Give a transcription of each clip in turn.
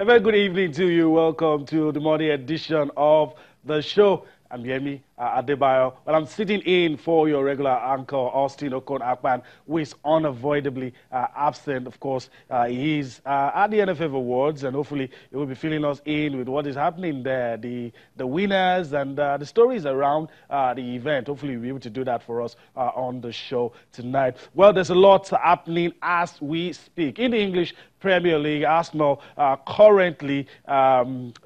A very good evening to you. Welcome to the morning edition of the show. I'm Yemi Adebayo. Well, I'm sitting in for your regular anchor, Austin Okon-Akpan, who is unavoidably absent. Of course, he's at the NFF Awards, and hopefully he will be filling us in with what is happening there, the winners and the stories around the event. Hopefully he'll be able to do that for us on the show tonight. Well, there's a lot happening as we speak. In the English Premier League, Arsenal currently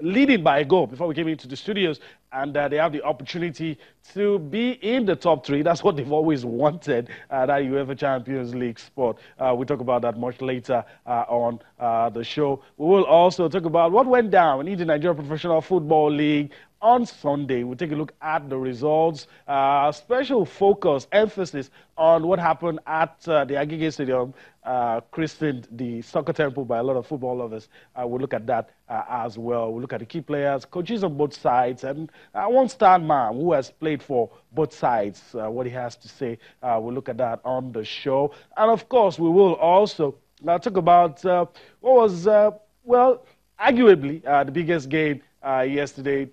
leading by a goal before we came into the studios, and they have the opportunity to be in the top three. That's what they've always wanted, that UEFA Champions League spot. We'll talk about that much later on the show. We will also talk about what went down in the Nigerian Professional Football League on Sunday. We'll take a look at the results, special focus, emphasis on what happened at the Agege Stadium, christened the soccer temple by a lot of football lovers. We'll look at that as well. We'll look at the key players, coaches on both sides, and one star man who has played for both sides, what he has to say. We'll look at that on the show. And of course, we will also talk about what was, well, arguably the biggest game yesterday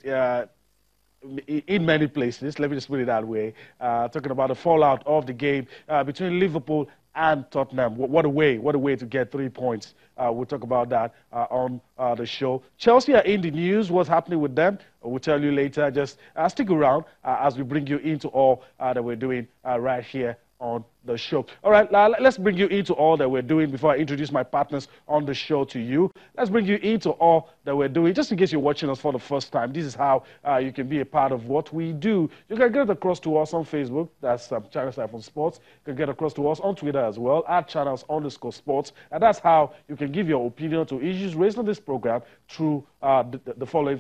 in many places. Let me just put it that way. Talking about the fallout of the game between Liverpool and Tottenham. What a way to get 3 points. We'll talk about that on the show. Chelsea are in the news. What's happening with them? We'll tell you later. Just stick around as we bring you into all that we're doing right here on the show. All right, let's bring you into all that we're doing before I introduce my partners on the show to you. Let's bring you into all that we're doing. Just in case you're watching us for the first time, this is how you can be a part of what we do. You can get across to us on Facebook. That's Channels iPhone Sports. You can get across to us on Twitter as well, at Channels_Sports. And that's how you can give your opinion to issues raised on this program through the following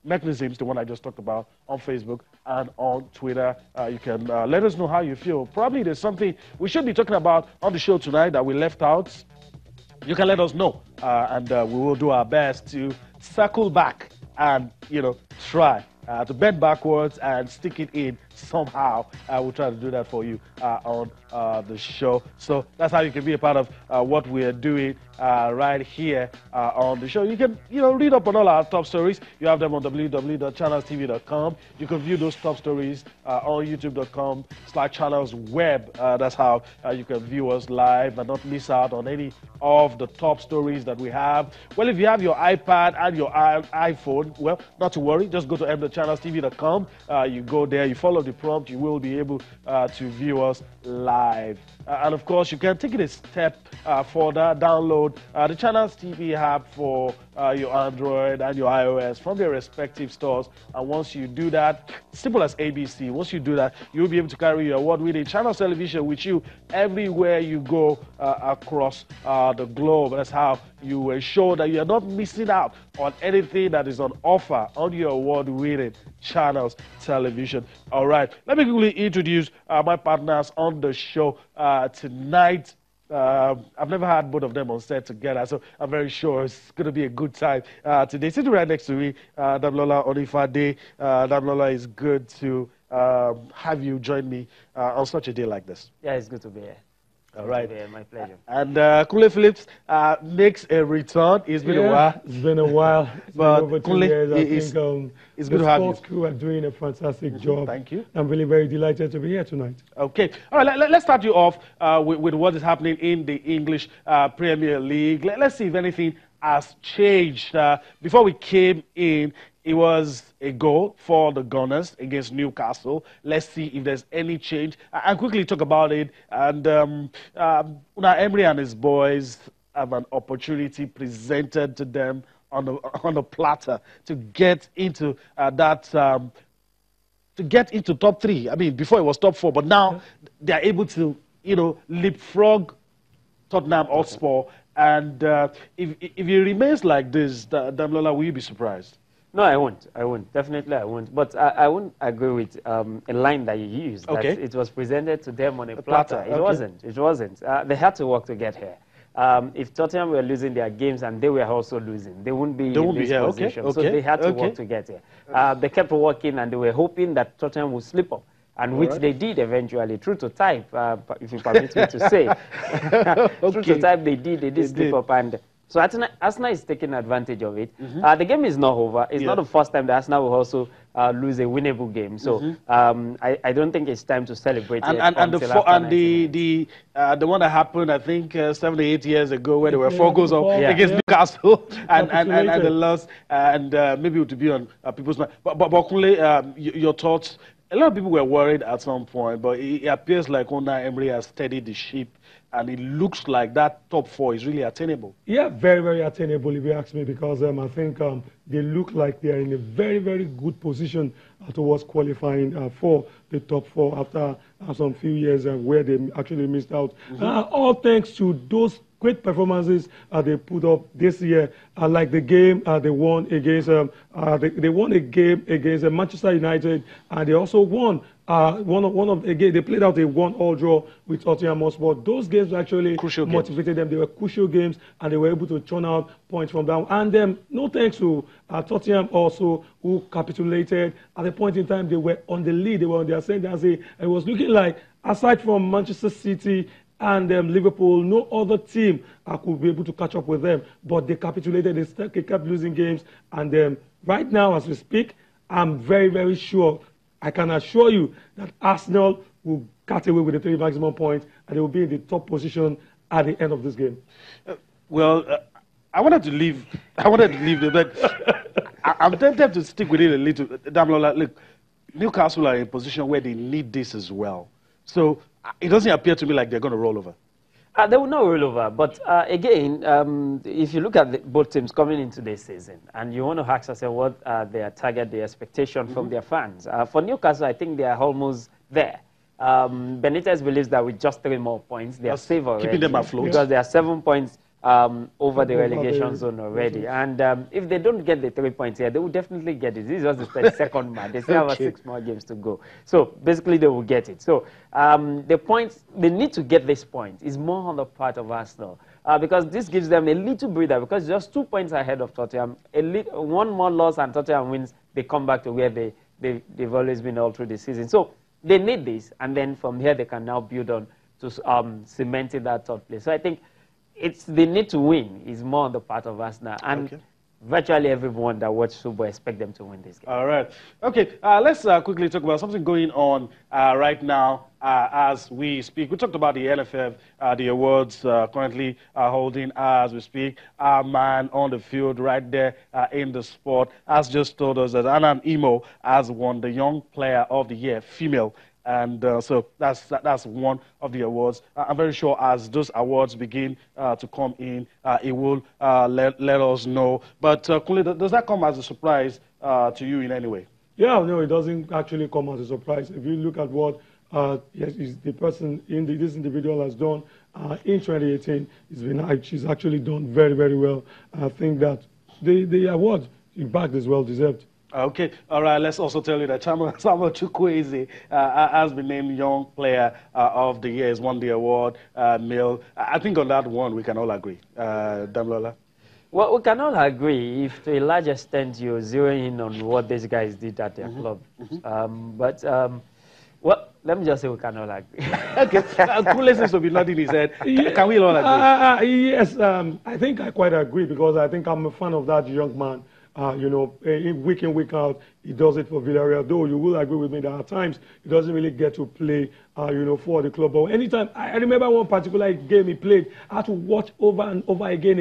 mechanisms, the one I just talked about on Facebook and on Twitter. You can let us know how you feel. Probably there's something we should be talking about on the show tonight that we left out. You can let us know, and we will do our best to circle back and, try to bend backwards and stick it in somehow. We'll try to do that for you on the show. So that's how you can be a part of what we're doing right here on the show. You can, read up on all our top stories. You have them on www.channelstv.com. You can view those top stories on youtube.com/channelsweb. That's how you can view us live and not miss out on any of the top stories that we have. Well, if you have your iPad and your iPhone, well, not to worry. Just go to channelstv.com. You go there, you follow the prompt, you will be able to view us live. And of course, you can take it a step further. Download the Channels TV app for your Android and your iOS from their respective stores. And once you do that, simple as ABC, once you do that, you'll be able to carry your award-winning Channels television with you everywhere you go across the globe. That's how you ensure that you're not missing out on anything that is on offer on your award-winning Channels television. All right, let me quickly introduce my partners on the show tonight. I've never had both of them on set together, so I'm very sure it's going to be a good time today. Sitting right next to me, Damlola Onifade. Damlola, it's good to have you join me on such a day like this. Yeah, it's good to be here. All right. My pleasure. And Kunle Phillips makes a return. It's been a while. It's been a while. It's but been over 2 Kunle, years. I think it's good to have you. The sports crew are doing a fantastic job. Thank you. I'm really very delighted to be here tonight. Okay. All right, let's start you off with what is happening in the English Premier League. Let's see if anything has changed. Before we came in, it was a goal for the Gunners against Newcastle. Let's see if there's any change. And quickly talk about it. And Unai Emery and his boys have an opportunity presented to them on the platter to get into top three. I mean, before it was top four, but now they are able to, leapfrog Tottenham Hotspur. And if it remains like this, Damlola, will you be surprised? No, I won't. Definitely, I won't. But I won't agree with a line that you used. Okay. That it was presented to them on a platter. Okay. It wasn't. They had to work to get here. If Tottenham were losing their games and they were also losing, they wouldn't be in this position. Okay. So they had to work to get here. They kept working and they were hoping that Tottenham would slip up. And which they did eventually, true to type, if you permit me to say. True to type, they did slip up. And So Arsenal is taking advantage of it. The game is not over. It's not the first time that Arsenal will also lose a winnable game. So I don't think it's time to celebrate and, yet. and the one that happened, I think, 7 or 8 years ago, where there were 4 goals against Newcastle, and the loss, and maybe it would be on people's mind. But Kunle, your thoughts? A lot of people were worried at some point, but it appears like Unai Emery has steadied the ship, and it looks like that top 4 is really attainable. Yeah, very, very attainable, if you ask me, because I think they look like they are in a very, very good position towards qualifying for the top 4 after some few years where they actually missed out. All thanks to those great performances they put up this year, like the game they won against they won a game against Manchester United, and they also won one of the games. They played out a 1-1 draw with Tottenham Hotspur. Those games actually motivated them. They were crucial games, and they were able to churn out points from that. And no thanks to Tottenham also, who capitulated at the point in time. They were on the lead. They were on the ascendancy. It was looking like, aside from Manchester City and Liverpool, no other team could be able to catch up with them. But they capitulated. They kept losing games. And right now, as we speak, I'm very, very sure, I can assure you that Arsenal will cut away with the 3 maximum points, and they will be in the top position at the end of this game. I wanted to leave. But I'm tempted to stick with it a little. Damlola, look, Newcastle are in a position where they need this as well. So it doesn't appear to me like they're going to roll over. They will not roll over. But again, if you look at both teams coming into this season, and you want to ask yourself what their target, the expectation from their fans. For Newcastle, I think they are almost there. Benitez believes that with just 3 more points, they are safe already. Keeping them afloat. Because they are 7 points over the relegation zone already. And if they don't get the 3 points here, they will definitely get it. This is just the 32nd match. They still have 6 more games to go. So basically, they will get it. So the points, they need to get this point is more on the part of Arsenal. Because this gives them a little breather, because just 2 points ahead of Tottenham. One more loss and Tottenham wins, they come back to where they've always been all through the season. So they need this, and then from here they can now build on to cementing that 3rd place. So I think it's the need to win is more on the part of Arsenal, and virtually everyone that watches football expect them to win this game. All right. Okay, let's quickly talk about something going on right now as we speak. We talked about the NFF, the awards currently holding as we speak. Our man on the field right there in the sport has just told us that Anan Imo has won the Young Player of the Year, female. And so that's one of the awards. I'm very sure as those awards begin to come in, it will let us know. But Kunle, does that come as a surprise to you in any way? Yeah, no, it doesn't actually come as a surprise. If you look at what the person, this individual has done in 2018, she's actually done very, very well. I think that the award, in fact, is well deserved. Okay, all right, let's also tell you that Samuel Chukwueze has been named Young Player of the Year. He's won the award, male. I think on that one we can all agree. Damlola? Well, we can all agree if to a large extent you're zeroing in on what these guys did at their club. Well, let me just say we can all agree. Okay, Kunle seems to be nodding his head. Can we all agree? Yes, I think I quite agree, because I think I'm a fan of that young man. You know, week in, week out, he does it for Villarreal. Though you will agree with me that at times he doesn't really get to play, you know, for the club. But anytime, I remember one particular game he played, I had to watch over and over again.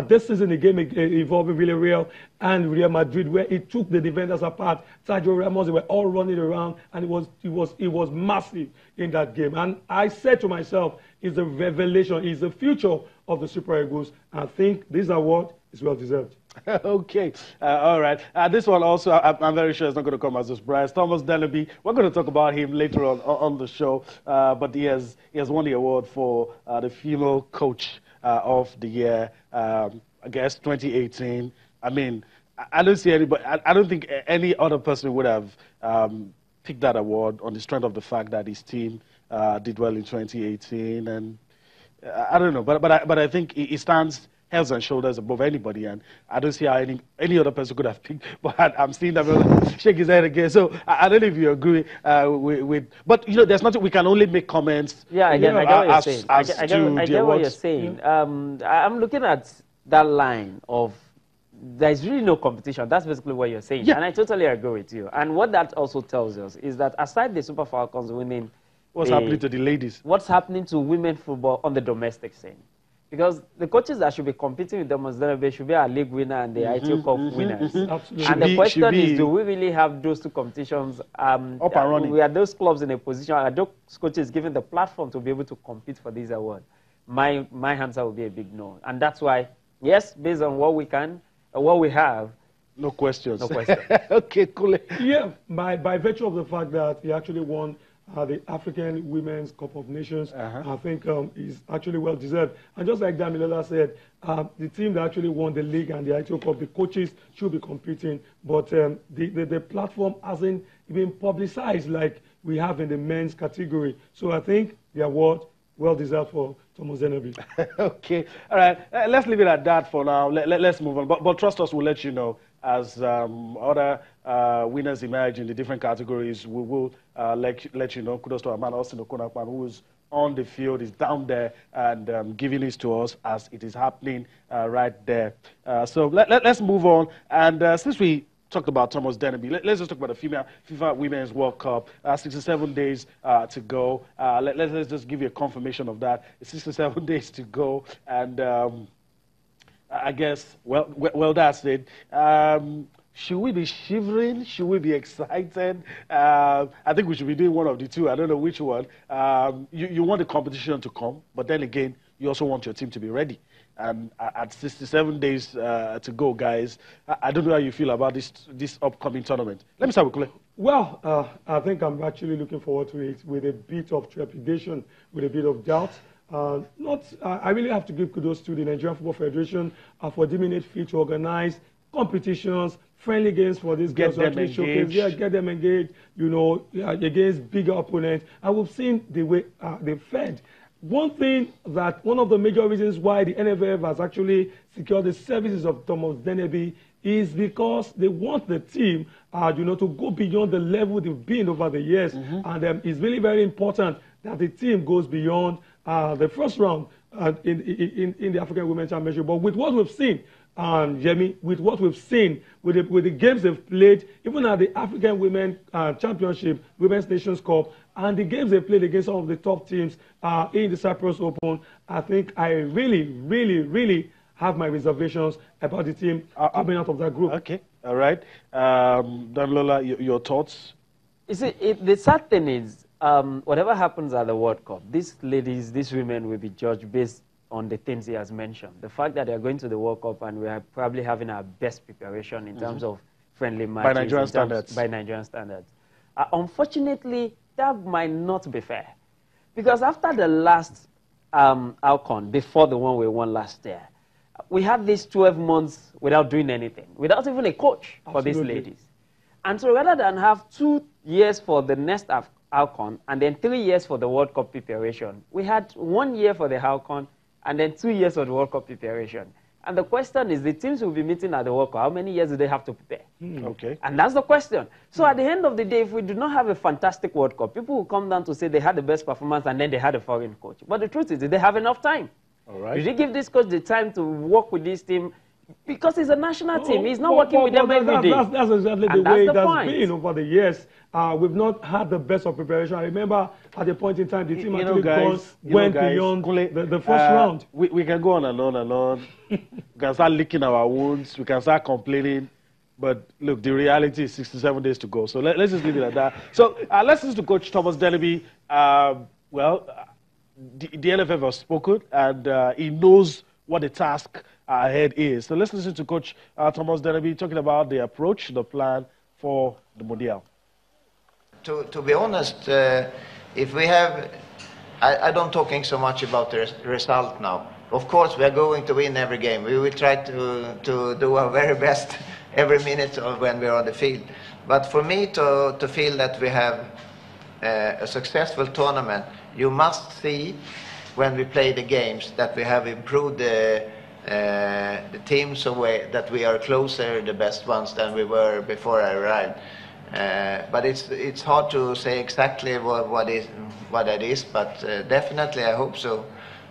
This season, a game involving Villarreal and Real Madrid, where he took the defenders apart. Sergio Ramos, they were all running around, and it was massive in that game. And I said to myself, it's a revelation, it's the future of the Super Eagles. I think this award is well deserved. Okay, all right. This one also, I'm very sure it's not going to come as a surprise. Thomas Dellaby, we're going to talk about him later on the show, but he has won the award for the female coach of the year, I guess 2018. I mean, I don't see anybody, I don't think any other person would have picked that award on the strength of the fact that his team did well in 2018, and I don't know, but I think it stands heads and shoulders above anybody, and I don't see how any other person could have picked. But I'm seeing them shake his head again. So I don't know if you agree with. But you know, there's nothing. We can only make comments. Yeah, again, I get what you're saying. I get what you're saying. I'm looking at that line of there's really no competition. That's basically what you're saying, and I totally agree with you. And what that also tells us is that aside the Super Falcons winning, what's happening to the ladies? What's happening to women football on the domestic scene? Because the coaches that should be competing with them should be our league winner and the ITO Cup winners. Absolutely. And the question is, do we really have those two competitions up and running? We are those clubs in a position, are those coaches given the platform to be able to compete for this award? My answer will be a big no. And that's why, yes, based on what we can, what we have, no questions. No questions. Okay, cool. Yeah, by virtue of the fact that he actually won the African Women's Cup of Nations, I think is actually well deserved. And just like Damilola said, the team that actually won the league and the ITO Cup, the coaches should be competing, but the platform hasn't been publicized like we have in the men's category. So I think the award well deserved for Thomas Dennerby. Okay, all right. Let's leave it at that for now. Let's move on. But trust us, we'll let you know as other winners emerge in the different categories. We will let you know. Kudos to our man, Austin Okonakpan, who is on the field, is down there and giving this to us as it is happening right there. So let's move on. And since we talked about Thomas Dennerby, let's just talk about the FIFA Women's World Cup. 67 days to go. Let's just give you a confirmation of that. It's 67 days to go. And I guess, well, that's it. Should we be shivering? Should we be excited? I think we should be doing one of the two. I don't know which one. You want the competition to come, but then again, you also want your team to be ready. And at 67 days to go, guys, I don't know how you feel about this upcoming tournament. Let me start with Kule. Well, I think I'm actually looking forward to it with a bit of trepidation, with a bit of doubt. I really have to give kudos to the Nigerian Football Federation for deeming it fit to organize competitions, friendly games for these girls to actually showcase. Yeah, get them engaged, you know, against bigger opponents. And we've seen the way they fed. One of the major reasons why the NFF has actually secured the services of Thomas Dennerby is because they want the team, to go beyond the level they've been over the years. And it's really very important that the team goes beyond the first round in the African Women's Championship. But with what we've seen, Jemmy, with what we've seen, with the games they've played, even at the African Women's Championship, Women's Nations Cup, and the games they played against some of the top teams in the Cyprus Open, I think I really, really, really have my reservations about the team coming out of that group. Okay, all right. Damilola, your thoughts? You see, the sad thing is, whatever happens at the World Cup, these ladies, these women will be judged based on the things he has mentioned. The fact that they are going to the World Cup and we are probably having our best preparation in terms of friendly matches. By Nigerian standards. By Nigerian standards. Unfortunately, that might not be fair. Because after the last outcome, before the one we won last year, we had these 12 months without doing anything, without even a coach for these ladies. And so rather than have 2 years for the next outcome and then 3 years for the World Cup preparation, we had 1 year for the outcome and then 2 years for the World Cup preparation. And the question is, the teams will be meeting at the World Cup, how many years do they have to prepare? Okay. And that's the question. So at the end of the day, if we do not have a fantastic World Cup, people will come down to say they had the best performance and then they had a foreign coach. But the truth is, did they have enough time? All right. Did they give this coach the time to work with this team? Because it's a national team. He's not working with them every day. That's exactly the way it has been over the years. We've not had the best of preparation. I remember at a point in time, the team actually went beyond the first round. We can go on and on and on. We can start licking our wounds. We can start complaining. But look, the reality is 67 days to go. So let's just leave it at that. So let's listen to Coach Thomas Dennerby. The NFF has spoken, and he knows what the task ahead is. So let's listen to Coach Thomas Dennerby talking about the approach, the plan for the Mondial. To be honest, if we have, I don't talking so much about the result now. Of course, we are going to win every game. We will try to do our very best every minute when we are on the field. But for me to feel that we have a successful tournament, you must see when we play the games that we have improved the teams away, that we are closer, the best ones, than we were before I arrived. But it's hard to say exactly what that is, but definitely I hope so,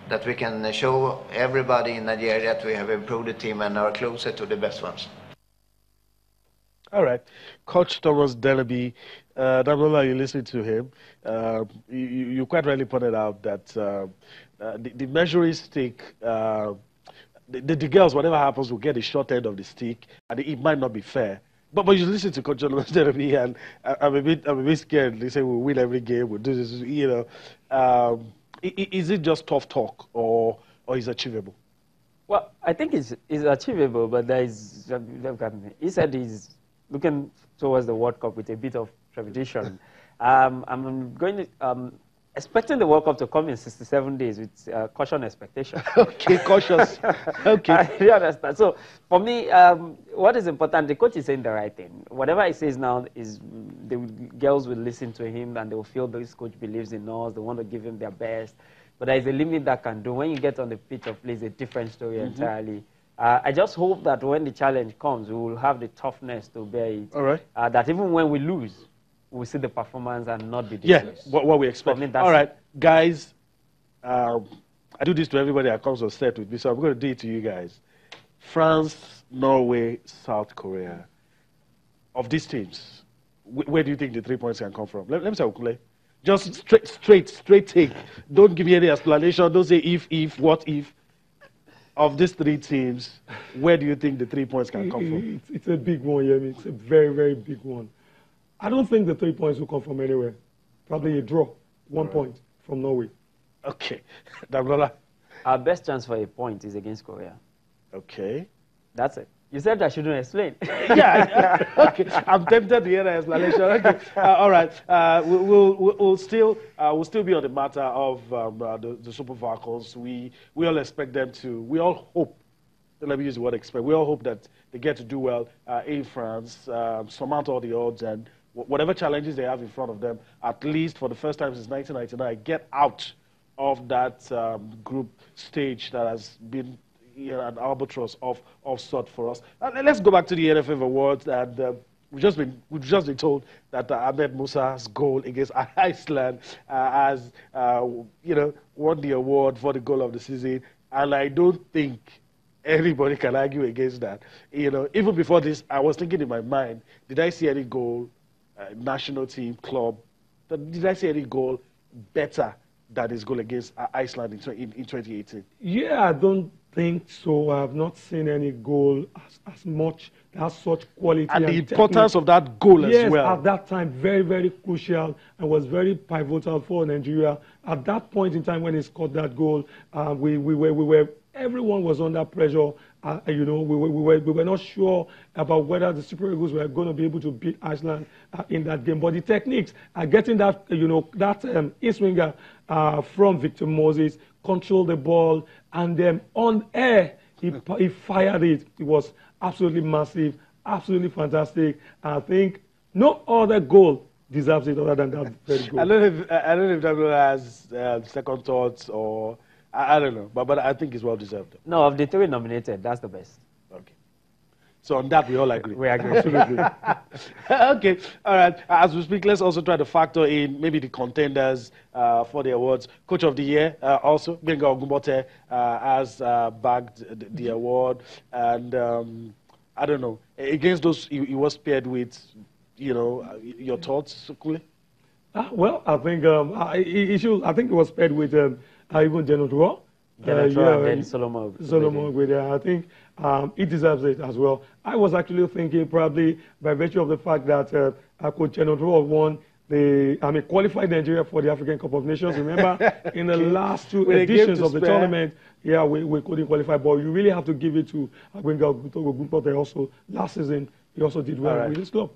that we can show everybody in Nigeria that we have improved the team and are closer to the best ones. All right. Coach Thomas Delaby, Damola, you listen to him. You quite rightly pointed out that the measuring stick, the girls, whatever happens, will get the short end of the stick, and it might not be fair. But you listen to Coach Thomas Delaby, and I'm a bit scared. They say we'll win every game, we'll do this, you know. Is it just tough talk, or is it achievable? Well, I think it's achievable, but there is, he said he's looking towards the World Cup with a bit of trepidation. I'm going to, expecting the World Cup to come in 67 days with caution expectation. Okay, cautious. Okay. You understand? So for me, what is important, the coach is saying the right thing. Whatever he says now is the girls will listen to him and they will feel this coach believes in us. They want to give him their best. But there is a limit that can do. When you get on the pitch of play, it's a different story entirely. I just hope that when the challenge comes, we will have the toughness to bear it. All right. That even when we lose, we'll see the performance and not be dismissed. Yeah, what we expect. All right, guys, I do this to everybody that comes on set with me, so I'm going to do it to you guys. France, Norway, South Korea. Of these teams, where do you think the 3 points can come from? Let me say Okule. Just straight take. Don't give me any explanation. Don't say if, what if. Of these three teams, where do you think the 3 points can come from? It's a big one, Yemi. It's a very, very big one. I don't think the 3 points will come from anywhere. Probably a draw, 1 point from Norway. Okay. Dablola? Our best chance for a point is against Korea. Okay. That's it. You said I shouldn't explain. Yeah. Okay. I'm tempted to hear the explanation. Okay. All right. We'll still be on the matter of the Super Falcons. We all expect them to. We all hope. Let me use the word expect. We all hope that they get to do well in France, surmount all the odds, and whatever challenges they have in front of them, at least for the first time since 1999, get out of that group stage that has been an albatross of sort for us. Let's go back to the NFF Awards, and we've just been told that Ahmed Musa's goal against Iceland has won the award for the goal of the season, and I don't think anybody can argue against that. Even before this, I was thinking in my mind, did I see any goal, national team, club, did I see any goal better than his goal against Iceland in 2018? Yeah, I don't think so. I have not seen any goal as much, has such quality. And the importance of that goal as well. Yes, at that time, very, very crucial and was very pivotal for Nigeria. At that point in time when he scored that goal, everyone was under pressure. We were not sure about whether the Super Eagles were going to be able to beat Iceland in that game. But the techniques, getting that, in-swinger from Victor Moses, control the ball, and then on air, he fired it. It was absolutely massive, absolutely fantastic. I think no other goal deserves it other than that very goal. I don't know if that has second thoughts or... I don't know, but I think it's well deserved. No, of the three nominated, that's the best. Okay. So on that, we all agree. We agree. Absolutely. Okay. All right. As we speak, let's also try to factor in maybe the contenders for the awards. Coach of the Year, also, Benga Ogumbote has bagged the award. And I don't know, against those he was paired with, your thoughts, Kule? Well, I think I think it was paired with even Genotro. And then Solomon. I think he deserves it as well. I was actually thinking probably by virtue of the fact that Coach Genotro won qualified Nigeria for the African Cup of Nations. Remember, in the last two editions of the tournament, we couldn't qualify, but you really have to give it to Benga Ogumbote also. Last season, he also did well with his club.